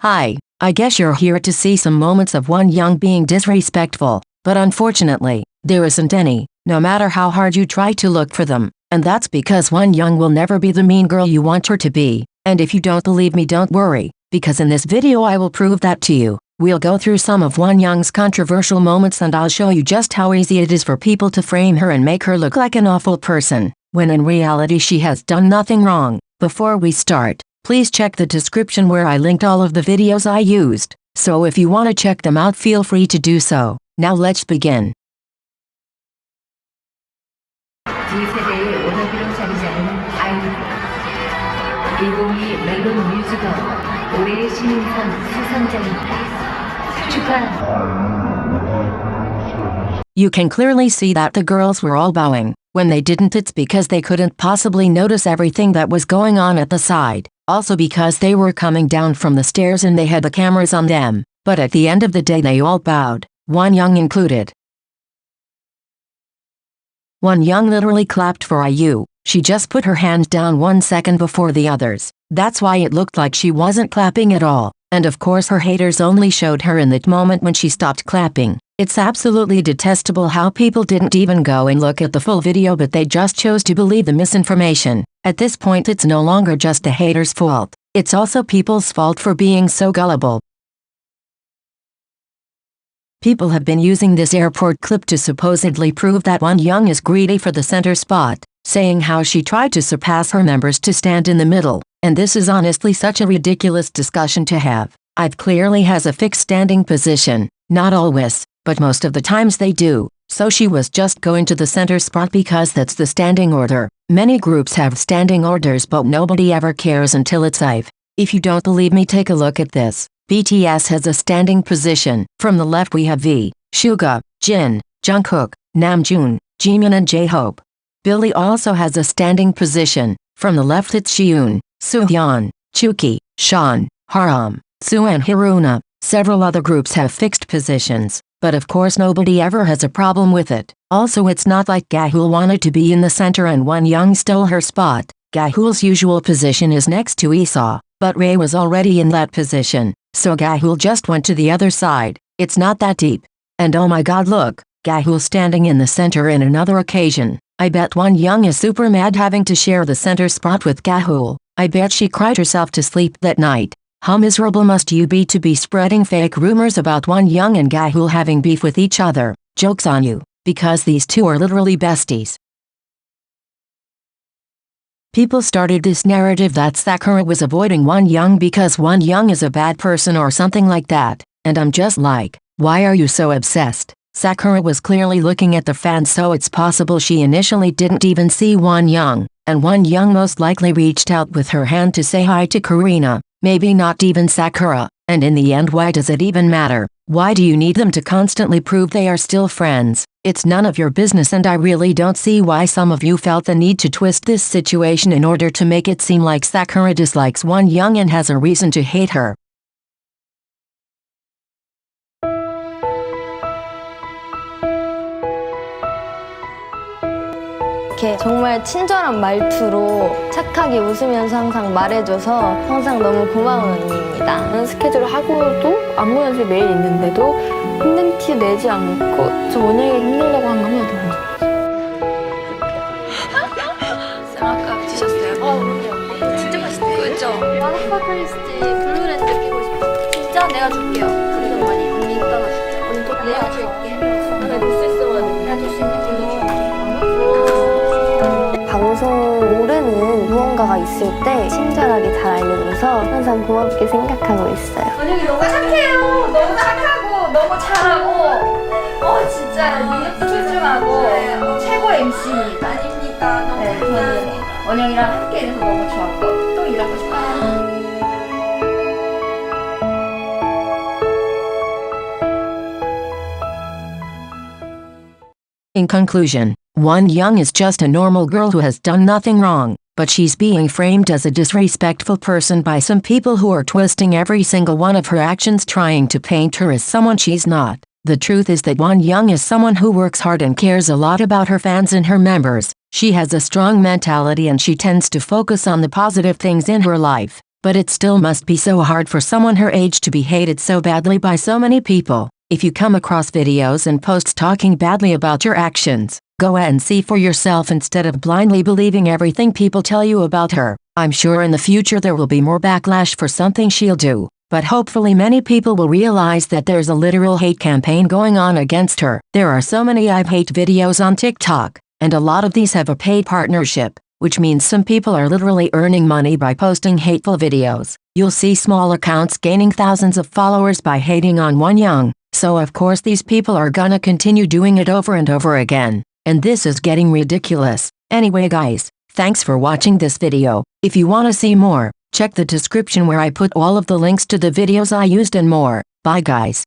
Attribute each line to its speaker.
Speaker 1: Hi, I guess you're here to see some moments of Wonyoung being disrespectful, but unfortunately, there isn't any, no matter how hard you try to look for them, and that's because Wonyoung will never be the mean girl you want her to be, and if you don't believe me, don't worry, because in this video I will prove that to you. We'll go through some of Wonyoung's controversial moments and I'll show you just how easy it is for people to frame her and make her look like an awful person, when in reality she has done nothing wrong. Before we start, please check the description where I linked all of the videos I used, so if you want to check them out feel free to do so. Now let's begin.
Speaker 2: G세대의 워너비로 자리 잡은 아이돌 2022 멜론 뮤지컬 올해의 신인상 수상자입니다.
Speaker 1: You can clearly see that the girls were all bowing. When they didn't, it's because they couldn't possibly notice everything that was going on at the side. Also because they were coming down from the stairs and they had the cameras on them. But at the end of the day they all bowed, Wonyoung included. Wonyoung literally clapped for IU. She just put her hand down 1 second before the others. That's why it looked like she wasn't clapping at all. And of course her haters only showed her in that moment when she stopped clapping. It's absolutely detestable how people didn't even go and look at the full video, but they just chose to believe the misinformation. At this point it's no longer just the haters' fault. It's also people's fault for being so gullible. People have been using this airport clip to supposedly prove that Wonyoung is greedy for the center spot, saying how she tried to surpass her members to stand in the middle, and this is honestly such a ridiculous discussion to have. IU clearly has a fixed standing position, not always, but most of the times they do, so she was just going to the center spot because that's the standing order. Many groups have standing orders but nobody ever cares until it's IU. If you don't believe me, take a look at this. BTS has a standing position. From the left we have V, Suga, Jin, Jungkook, Namjoon, Jimin and J-Hope. Billy also has a standing position. From the left it's Xion, Suhyun, Chuki, Sean, Haram, Soo and Hiruna. Several other groups have fixed positions, but of course nobody ever has a problem with it. Also it's not like Gahul wanted to be in the center and Wonyoung stole her spot. Gahul's usual position is next to Esau, but Ray was already in that position, so Gahul just went to the other side. It's not that deep. And oh my god, look, Gahul standing in the center in another occasion. I bet Wonyoung is super mad having to share the center spot with Gahul. I bet she cried herself to sleep that night. How miserable must you be to be spreading fake rumors about Wonyoung and Gahul having beef with each other? Joke's on you, because these two are literally besties. People started this narrative that Sakura was avoiding Wonyoung because Wonyoung is a bad person or something like that, and I'm just like, why are you so obsessed? Sakura was clearly looking at the fans, so it's possible she initially didn't even see Wonyoung, and Wonyoung most likely reached out with her hand to say hi to Karina, maybe not even Sakura, and in the end why does it even matter? Why do you need them to constantly prove they are still friends? It's none of your business, and I really don't see why some of you felt the need to twist this situation in order to make it seem like Sakura dislikes Wonyoung and has a reason to hate her.
Speaker 3: 이렇게 정말 친절한 말투로 착하게 웃으면서 항상 말해줘서 항상 너무 고마운 언니입니다. 스케줄을 하고도 안무 연습이 매일 있는데도 힘든 티 내지 않고 저 원영이가 힘들다고 한 거 한 번도 본 적 없어요. 쌤 아까 드셨어요? 그럼요. 진짜 맛있대요. 그죠? 마스터 크리스티 블루랜드 끼고 싶어. 진짜 내가 줄게요. 그래도 많이 언니 이따가 줄게. 언니 또 내가 줄게. 내가 뉴스 있으면 해줄 수 있는 걸로 줄게. 방송 모르는 무언가가 있을 때 친절하게 잘 알려줘서 항상 고맙게 생각하고 있어요. 원영이 너무 착해요. 너무 착하고 너무 잘하고 진짜 소중하고 최고 MC입니다. 아닙니까? 너무 감사해요. 원영이랑 함께 해서 너무 좋았고 또 일하고 싶어요.
Speaker 1: In conclusion, Wonyoung is just a normal girl who has done nothing wrong, but she's being framed as a disrespectful person by some people who are twisting every single one of her actions, trying to paint her as someone she's not. The truth is that Wonyoung is someone who works hard and cares a lot about her fans and her members. She has a strong mentality and she tends to focus on the positive things in her life. But it still must be so hard for someone her age to be hated so badly by so many people. If you come across videos and posts talking badly about your actions, go and see for yourself instead of blindly believing everything people tell you about her. I'm sure in the future there will be more backlash for something she'll do, but hopefully many people will realize that there's a literal hate campaign going on against her. There are so many I hate videos on TikTok, and a lot of these have a paid partnership, which means some people are literally earning money by posting hateful videos. You'll see small accounts gaining thousands of followers by hating on Wonyoung, so of course these people are gonna continue doing it over and over again, and this is getting ridiculous. Anyway guys, thanks for watching this video. If you wanna see more, check the description where I put all of the links to the videos I used and more. Bye guys.